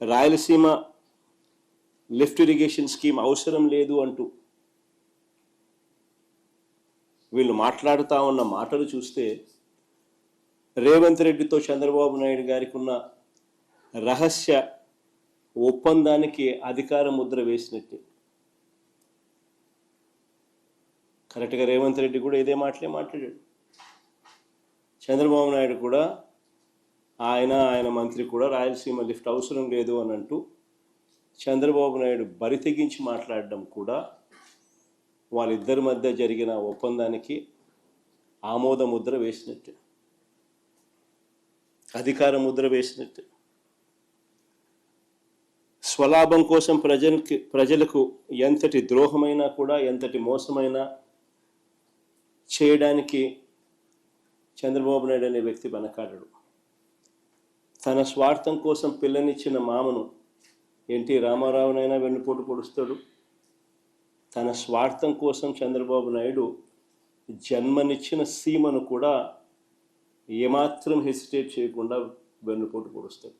Rayalaseema lift irrigation scheme అవసరం లేదు అంటూ వీళ్ళు మాట్లాడుతూ ఉన్న మాటలు చూస్తే రేవంత్ రెడ్డితో చంద్రబాబు నాయుడు గారికి ఉన్న రహస్య ఒప్పందానికి అధికార ముద్ర వేసినట్టే. కరెక్ట్గా రేవంత్ రెడ్డి కూడా ఇదే మాటలే మాట్లాడాడు. చంద్రబాబు నాయుడు కూడా ఆయన మంత్రి కూడా రాయలసీమ లిఫ్ట్ అవసరం లేదు అని అంటూ చంద్రబాబు నాయుడు బరి తెగించి మాట్లాడడం కూడా వాళ్ళిద్దరి మధ్య జరిగిన ఒప్పందానికి ఆమోద ముద్ర వేసినట్టే, అధికార ముద్ర వేసినట్టే. స్వలాభం కోసం ప్రజలకు ఎంతటి ద్రోహమైనా కూడా, ఎంతటి మోసమైనా చేయడానికి చంద్రబాబు నాయుడు అనే వ్యక్తి వెనకాడడు. తన స్వార్థం కోసం పిల్లనిచ్చిన మామను ఎన్టీ రామారావునైనా వెన్నుపోటు పొడుస్తాడు. తన స్వార్థం కోసం చంద్రబాబు నాయుడు జన్మనిచ్చిన సీమను కూడా ఏమాత్రం హెసిటేట్ చేయకుండా వెన్నుపోటు పొడుస్తాడు.